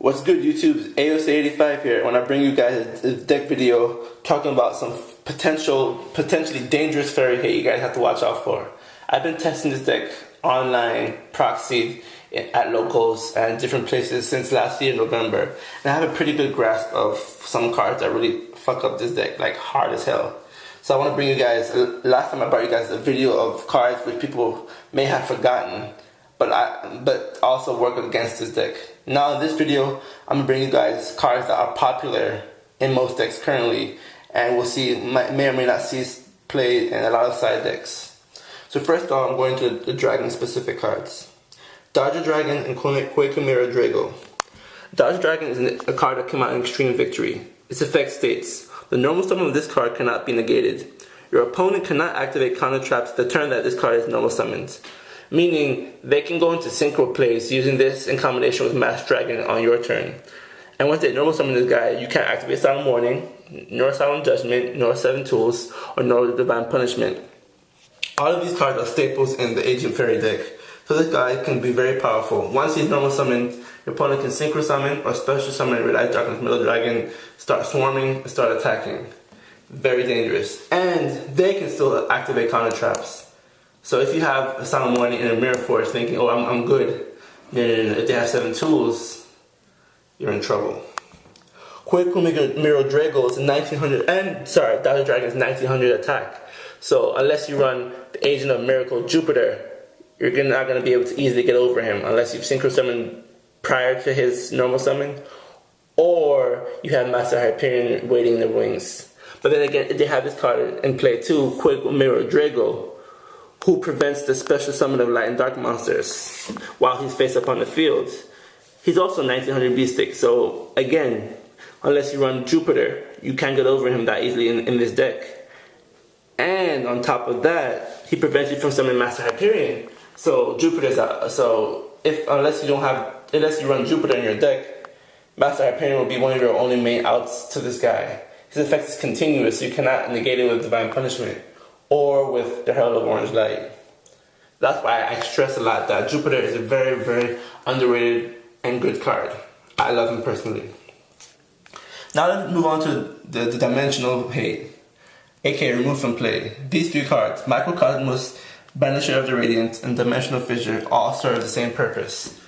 What's good, YouTube? AOC85 here. When I bring you guys a deck video talking about some potentially dangerous fairy hate you guys have to watch out for. I've been testing this deck online, proxied at locals and different places since last year, November. And I have a pretty good grasp of some cards that really fuck up this deck, like hard as hell. So I want to bring you guys, last time I brought you guys a video of cards which people may have forgotten, but also work against this deck. Now in this video, I'm going to bring you guys cards that are popular in most decks currently, and we'll see, may or may not see played in a lot of side decks. So first off, I'm going to the Dragon specific cards. Dodger Dragon and Quaquemira Drago. Dodger Dragon is a card that came out in Extreme Victory. Its effect states, the normal summon of this card cannot be negated. Your opponent cannot activate counter traps the turn that this card is normal summoned. Meaning, they can go into synchro plays using this in combination with Masked Dragon on your turn. And once they normal summon this guy, you can't activate Solemn Warning, nor Solemn Judgment, nor Seven Tools, or nor Divine Punishment. All of these cards are staples in the Agent Fairy deck, so this guy can be very powerful. Once he's normal summoned, your opponent can synchro summon or special summon Red Eye Darkness Middle Dragon, start swarming, and start attacking. Very dangerous. And they can still activate counter traps. So if you have a Solemn Warning and a Mirror Force thinking, oh, I'm good, then if they have 7 tools, you're in trouble. Quaquemira Drago is 1900, and sorry, Dodger Dragon is 1900 attack. So unless you run the Agent of Miracle Jupiter, you're not going to be able to easily get over him unless you've synchro summoned prior to his normal summon, or you have Master Hyperion waiting in the wings. But then again, they have this card in play too, Quaquemira Drago, who prevents the special summon of light and dark monsters while he's face up on the field. He's also 1900 B-Stick, so again, unless you run Jupiter, you can't get over him that easily in this deck. And on top of that, he prevents you from summoning Master Hyperion. So Jupiter's out. So unless you run Jupiter in your deck, Master Hyperion will be one of your only main outs to this guy. His effect is continuous, so you cannot negate it with Divine Punishment or with the Herald of Orange Light. That's why I stress a lot that Jupiter is a very, very underrated and good card. I love him personally. Now let's move on to the Dimensional Hate, aka Remove from Play. These 3 cards, Microcosmos, Banisher of the Radiant, and Dimensional Fissure, all serve the same purpose.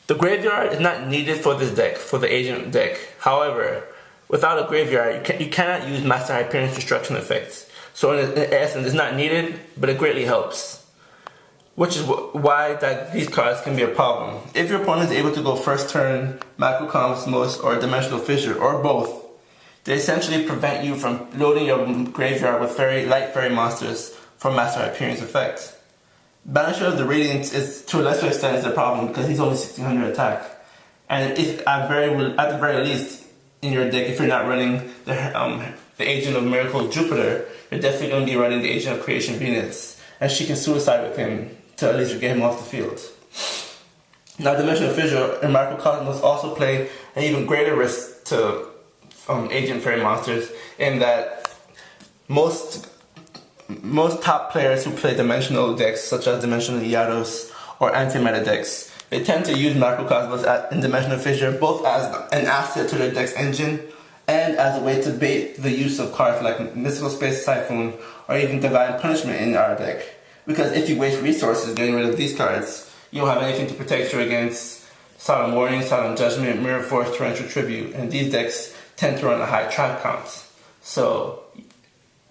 The graveyard is not needed for this deck, for the Agent deck. However, without a graveyard, you cannot use Master Hyperion's destruction effects. So in essence, it's not needed, but it greatly helps. Which is why these cards can be a problem. If your opponent is able to go first turn Microcosmos or Dimensional Fissure, or both, they essentially prevent you from loading your graveyard with light fairy monsters from Master Hyperion's effect. Banisher of the Radiant is, to a lesser extent, is a problem because he's only 1600 attack. And if at the very least, in your deck, if you're not running the Agent of Miracle Jupiter, you're definitely going to be running the Agent of Creation Venus, and she can suicide with him to at least get him off the field. Now, Dimensional Fissure and Microcosmos also play an even greater risk to Agent Fairy monsters, in that most top players who play dimensional decks, such as Dimensional Iados or anti-meta decks, they tend to use Microcosmos and Dimensional Fissure both as an asset to their deck's engine and as a way to bait the use of cards like Mystical Space Typhoon or even Divine Punishment in our deck. Because if you waste resources getting rid of these cards, you don't have anything to protect you against Solemn Warning, Solemn Judgment, Mirror Force, Torrential Tribute, and these decks tend to run a high trap count. So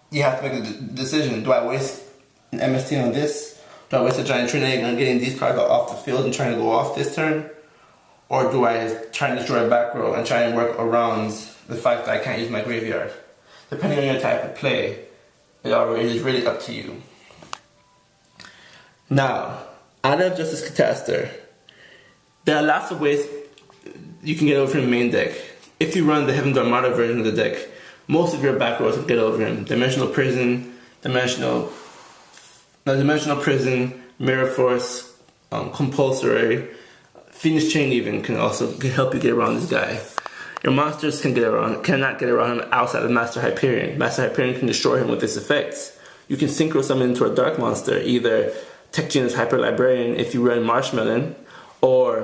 you have to make a decision. Do I waste an MST on this? Do I waste a Giant Trinity on getting these cards off the field and trying to go off this turn? Or do I try and destroy a back row and try and work around the fact that I can't use my graveyard? Depending on your type of play, it is really up to you. Now, out of Justice Catastor, there are lots of ways you can get over him in the main deck. If you run the Heaven's Armada version of the deck, most of your back rows will get over him. Dimensional Prison, Mirror Force, Compulsory, Phoenix Chain even can also help you get around this guy. Your monsters cannot get around him outside of Master Hyperion. Master Hyperion can destroy him with its effects. You can synchro summon into a dark monster, either Tech Genius Hyper Librarian if you run Marshmelon, or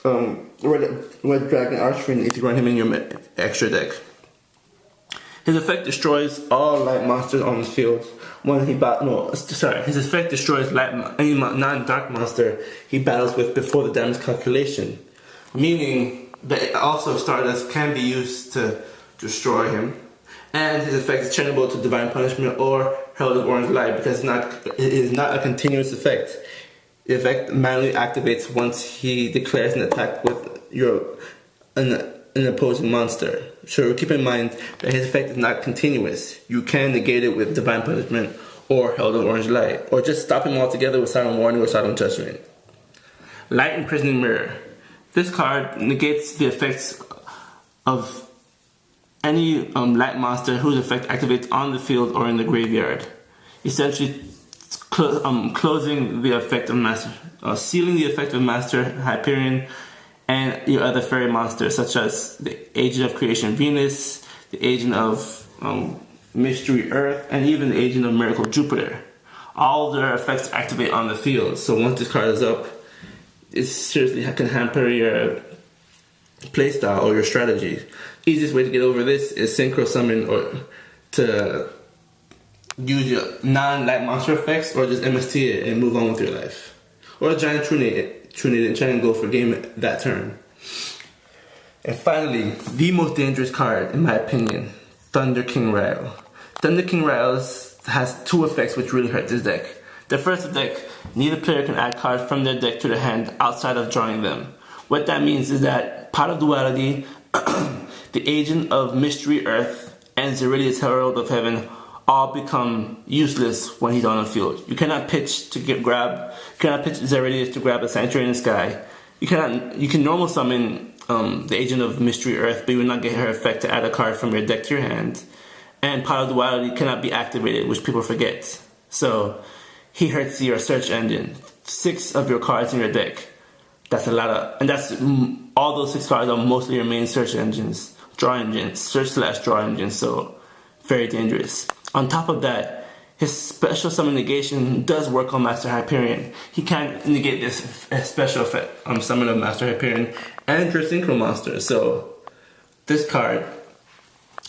Red Dragon Archfiend if you run him in your extra deck. His effect destroys all light monsters on the field. His effect destroys any non-dark monster he battles with before the damage calculation. Meaning that also Stardust can be used to destroy him. And his effect is chainable to Divine Punishment or Herald of Orange Light because it is not a continuous effect. The effect manually activates once he declares an attack with an opposing monster. So keep in mind that his effect is not continuous. You can negate it with Divine Punishment or Herald of Orange Light, or just stop him altogether with Silent Warning or Silent Judgment. Light Imprisoning Mirror. This card negates the effects of any light monster whose effect activates on the field or in the graveyard. Essentially, closing the effect of Master, sealing the effect of Master Hyperion and your other fairy monsters, such as the Agent of Creation Venus, the Agent of Mystery Earth, and even the Agent of Miracle Jupiter. All their effects activate on the field, so once this card is up, it seriously can hamper your playstyle or your strategy. Easiest way to get over this is Synchro Summon or to use your non-light monster effects, or just MST it and move on with your life. Or a Giant Trunade and try and go for game that turn. And finally, the most dangerous card, in my opinion, Thunder King Ryle. Thunder King Ryle has two effects which really hurt this deck. The first effect, neither player can add cards from their deck to their hand outside of drawing them. What that means is that Pot of Duality, the Agent of Mystery Earth, and Zeridius Herald of Heaven all become useless when he's on the field. You cannot pitch Zeridius to grab a Sanctuary in the Sky. You can normal summon the Agent of Mystery Earth, but you will not get her effect to add a card from your deck to your hand. And Pot of Duality cannot be activated, which people forget. So he hurts your search engine. 6 of your cards in your deck. That's a lot of, and that's all those 6 cards are mostly your main search engines, search/draw engines. So very dangerous. On top of that, his special summon negation does work on Master Hyperion. He can negate this special effect on summon of Master Hyperion and your Synchro monster. So this card,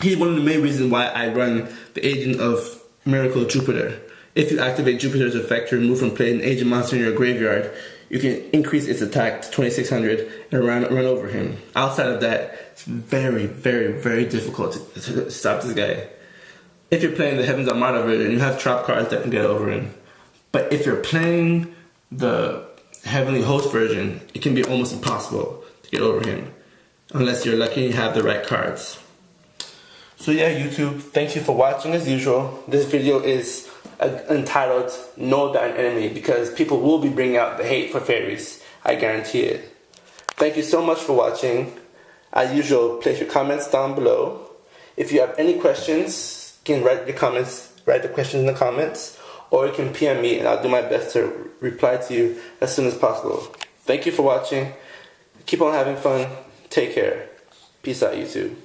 he's one of the main reasons why I run the Agent of Miracle Jupiter. If you activate Jupiter's effect to remove from play an agent monster in your graveyard, you can increase its attack to 2600 and run over him. Outside of that, it's very, very, very difficult to stop this guy. If you're playing the Heaven's Armada version, you have trap cards that can get over him. But if you're playing the Heavenly Host version, it can be almost impossible to get over him. Unless you're lucky and you have the right cards. So yeah, YouTube, thank you for watching as usual. This video is entitled Know Thine Enemy because people will be bringing out the hate for fairies. I guarantee it. Thank you so much for watching. As usual, place your comments down below. If you have any questions, you can write the questions in the comments, or you can PM me and I'll do my best to reply to you as soon as possible. Thank you for watching. Keep on having fun. Take care. Peace out, YouTube.